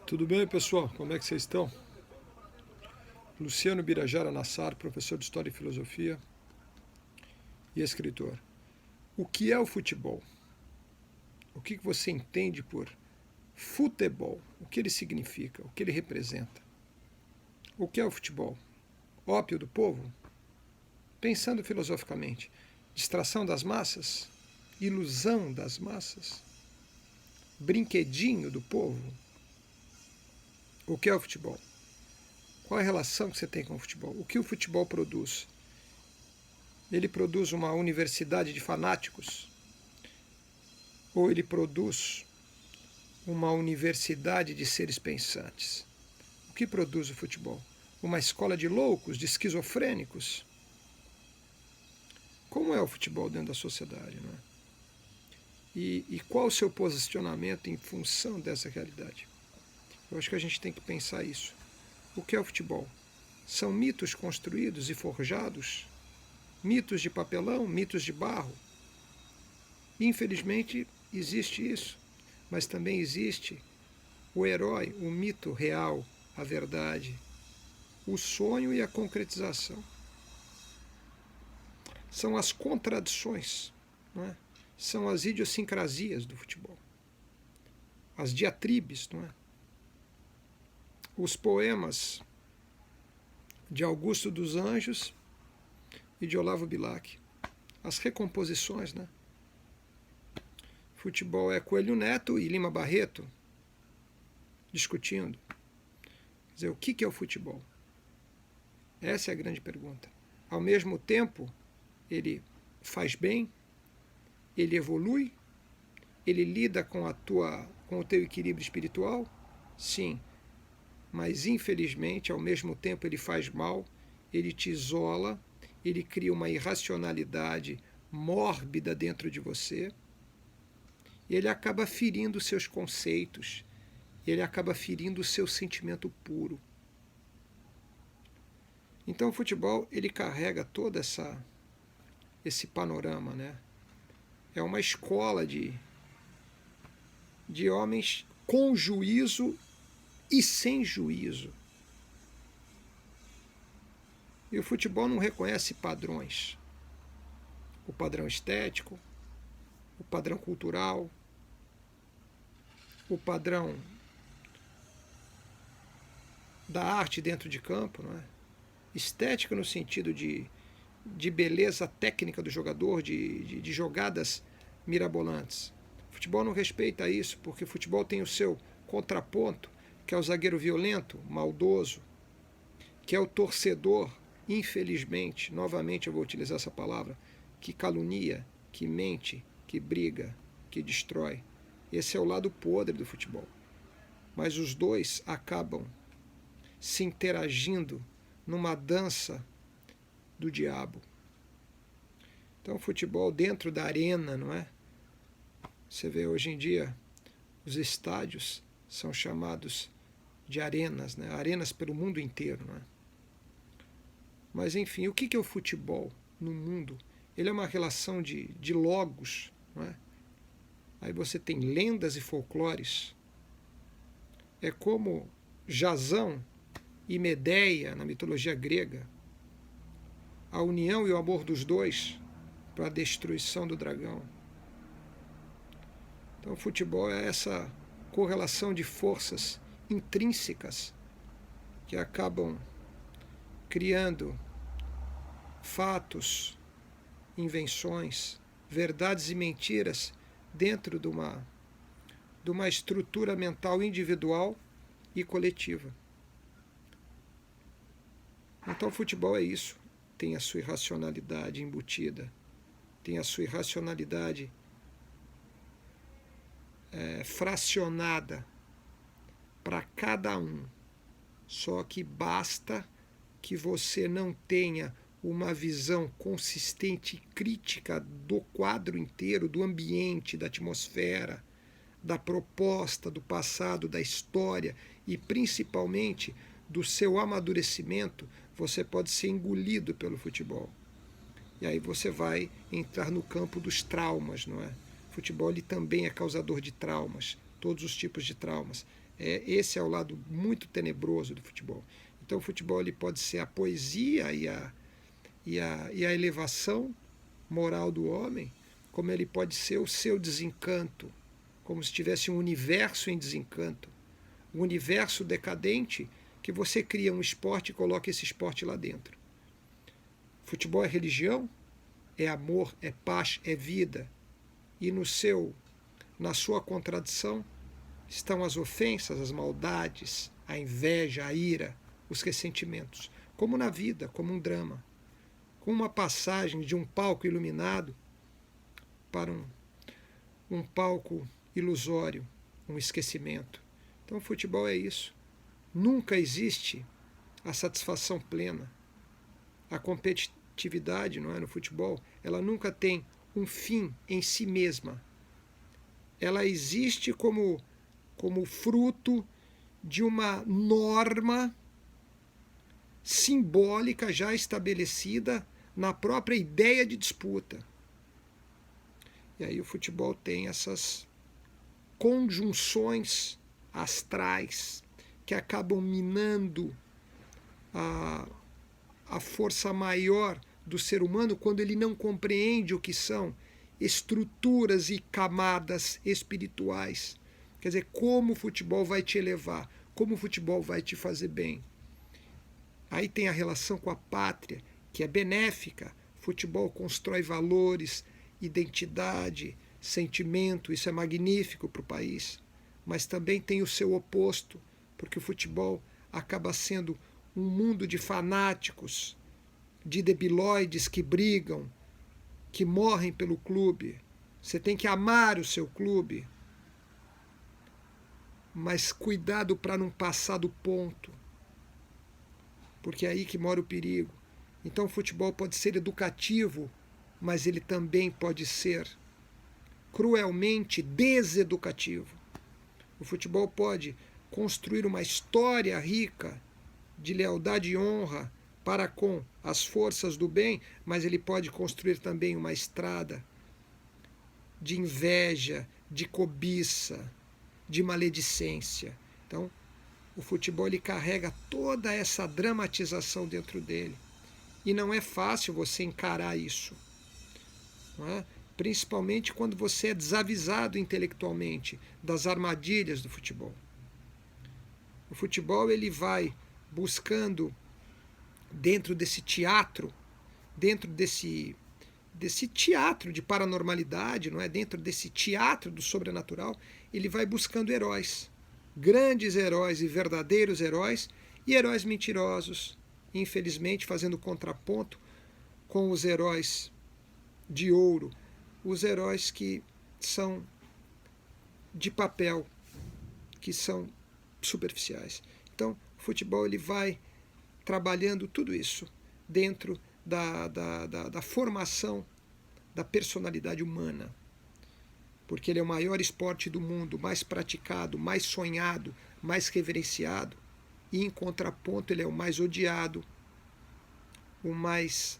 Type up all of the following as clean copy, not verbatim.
Tudo bem, pessoal? Como é que vocês estão? Luciano Birajara Nassar, professor de História e Filosofia e escritor. O que é o futebol? O que você entende por futebol? O que ele significa? O que ele representa? O que é o futebol? Ópio do povo? Pensando filosoficamente, distração das massas? Ilusão das massas? Brinquedinho do povo? O que é o futebol? Qual é a relação que você tem com o futebol? O que o futebol produz? Ele produz uma universidade de fanáticos? Ou ele produz uma universidade de seres pensantes? O que produz o futebol? Uma escola de loucos, de esquizofrênicos? Como é o futebol dentro da sociedade, não é? E qual o seu posicionamento em função dessa realidade? Eu acho que a gente tem que pensar isso. O que é o futebol? São mitos construídos e forjados? Mitos de papelão, mitos de barro? Infelizmente, existe isso, mas também existe o herói, o mito real, a verdade, o sonho e a concretização. São as contradições, não é? São as idiosincrasias do futebol, as diatribes, não é? Os poemas de Augusto dos Anjos e de Olavo Bilac, as recomposições, né? Futebol é Coelho Neto e Lima Barreto discutindo. Quer dizer, o que é o futebol? Essa é a grande pergunta. Ao mesmo tempo, ele faz bem, ele evolui, ele lida com o teu equilíbrio espiritual? Sim. Mas, infelizmente, ao mesmo tempo ele faz mal, ele te isola, ele cria uma irracionalidade mórbida dentro de você, e ele acaba ferindo os seus conceitos, ele acaba ferindo o seu sentimento puro. Então o futebol, ele carrega todo esse panorama, né? É uma escola de homens com juízo e sem juízo. E o futebol não reconhece padrões. O padrão estético, o padrão cultural, o padrão da arte dentro de campo, não é? Estética no sentido de beleza técnica do jogador, de jogadas mirabolantes. O futebol não respeita isso, porque o futebol tem o seu contraponto, que é o zagueiro violento, maldoso, que é o torcedor, infelizmente, novamente eu vou utilizar essa palavra, que calunia, que mente, que briga, que destrói. Esse é o lado podre do futebol. Mas os dois acabam se interagindo numa dança do diabo. Então o futebol dentro da arena, não é? Você vê hoje em dia os estádios são chamados de arenas, né? Arenas pelo mundo inteiro, não é? Mas enfim, o que é o futebol no mundo? Ele é uma relação de logos, não é? Aí você tem lendas e folclores. É como Jasão e Medeia na mitologia grega. A união e o amor dos dois para a destruição do dragão. Então o futebol é essa correlação de forças intrínsecas que acabam criando fatos, invenções, verdades e mentiras dentro de uma estrutura mental individual e coletiva. Então o futebol é isso. Tem a sua irracionalidade embutida, tem a sua irracionalidade fracionada para cada um. Só que basta que você não tenha uma visão consistente e crítica do quadro inteiro, do ambiente, da atmosfera, da proposta, do passado, da história e principalmente do seu amadurecimento, você pode ser engolido pelo futebol. E aí você vai entrar no campo dos traumas, não é? O futebol ele também é causador de traumas, todos os tipos de traumas. Esse é o lado muito tenebroso do futebol. Então o futebol ele pode ser a poesia e a elevação moral do homem, como ele pode ser o seu desencanto, como se tivesse um universo em desencanto, um universo decadente que você cria um esporte e coloca esse esporte lá dentro. Futebol é religião, é amor, é paz, é vida. E na sua contradição estão as ofensas, as maldades, a inveja, a ira, os ressentimentos, como na vida, como um drama, com uma passagem de um palco iluminado para um palco ilusório, um esquecimento. Então o futebol é isso. Nunca existe a satisfação plena. A competitividade, não é, no futebol, ela nunca tem um fim em si mesma. Ela existe como fruto de uma norma simbólica já estabelecida na própria ideia de disputa. E aí o futebol tem essas conjunções astrais que acabam minando a força maior do ser humano quando ele não compreende o que são estruturas e camadas espirituais. Quer dizer, como o futebol vai te elevar, como o futebol vai te fazer bem. Aí tem a relação com a pátria, que é benéfica. Futebol constrói valores, identidade, sentimento, isso é magnífico para o país. Mas também tem o seu oposto, porque o futebol acaba sendo um mundo de fanáticos, de debilóides que brigam, que morrem pelo clube. Você tem que amar o seu clube, mas cuidado para não passar do ponto, porque é aí que mora o perigo. Então o futebol pode ser educativo, mas ele também pode ser cruelmente deseducativo. O futebol pode construir uma história rica de lealdade e honra para com as forças do bem, mas ele pode construir também uma estrada de inveja, de cobiça, de maledicência. Então, o futebol ele carrega toda essa dramatização dentro dele. E não é fácil você encarar isso, não é? Principalmente quando você é desavisado intelectualmente das armadilhas do futebol. O futebol ele vai buscando, dentro desse teatro, dentro desse teatro de paranormalidade, não é? Dentro desse teatro do sobrenatural, ele vai buscando heróis, grandes heróis e verdadeiros heróis, e heróis mentirosos, infelizmente fazendo contraponto com os heróis de ouro, os heróis que são de papel, que são superficiais. Então, o futebol ele vai trabalhando tudo isso dentro da formação da personalidade humana, porque ele é o maior esporte do mundo, mais praticado, mais sonhado, mais reverenciado, e em contraponto ele é o mais odiado, o mais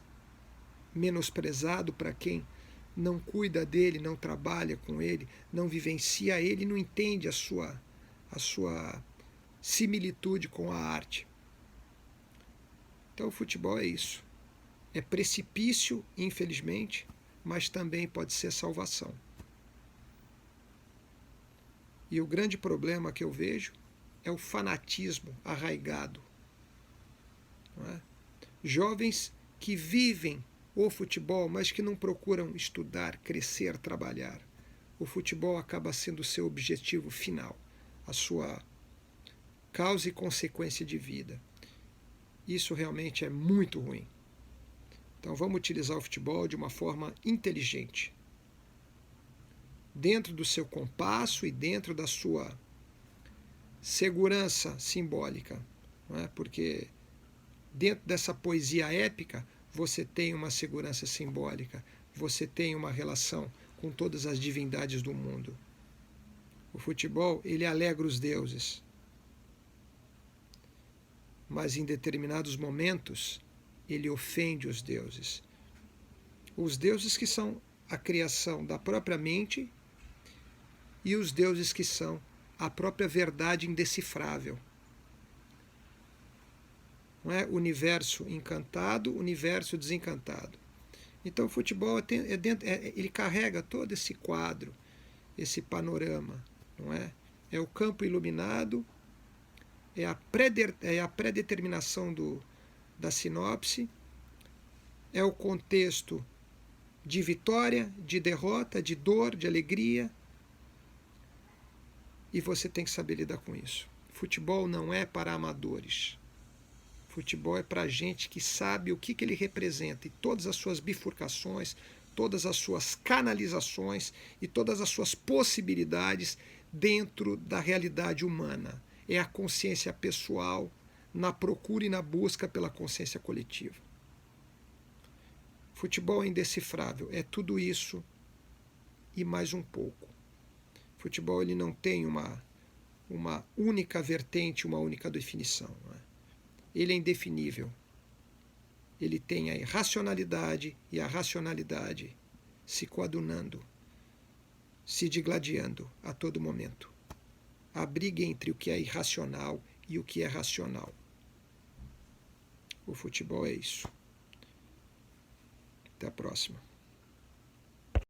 menosprezado para quem não cuida dele, não trabalha com ele, não vivencia ele, não entende a sua similitude com a arte. Então o futebol é isso. É precipício, infelizmente, mas também pode ser salvação. E o grande problema que eu vejo é o fanatismo arraigado. Não é? Jovens que vivem o futebol, mas que não procuram estudar, crescer, trabalhar. O futebol acaba sendo o seu objetivo final, a sua causa e consequência de vida. Isso realmente é muito ruim. Então vamos utilizar o futebol de uma forma inteligente, dentro do seu compasso e dentro da sua segurança simbólica, não é? Porque dentro dessa poesia épica você tem uma segurança simbólica, você tem uma relação com todas as divindades do mundo. O futebol, ele alegra os deuses, mas em determinados momentos ele ofende os deuses. Os deuses que são a criação da própria mente e os deuses que são a própria verdade indecifrável. Não é? Universo encantado, universo desencantado. Então o futebol ele carrega todo esse quadro, esse panorama, não é? É o campo iluminado, é a pré-determinação da sinopse, é o contexto de vitória, de derrota, de dor, de alegria, e você tem que saber lidar com isso. Futebol não é para amadores. Futebol é para gente que sabe o que ele representa e todas as suas bifurcações, todas as suas canalizações e todas as suas possibilidades dentro da realidade humana. É a consciência pessoal na procura e na busca pela consciência coletiva. Futebol é indecifrável, é tudo isso e mais um pouco. Futebol ele não tem uma única vertente, uma única definição. Não é? Ele é indefinível. Ele tem a irracionalidade e a racionalidade se coadunando, se digladiando a todo momento. A briga entre o que é irracional e o que é racional. O futebol é isso. Até a próxima.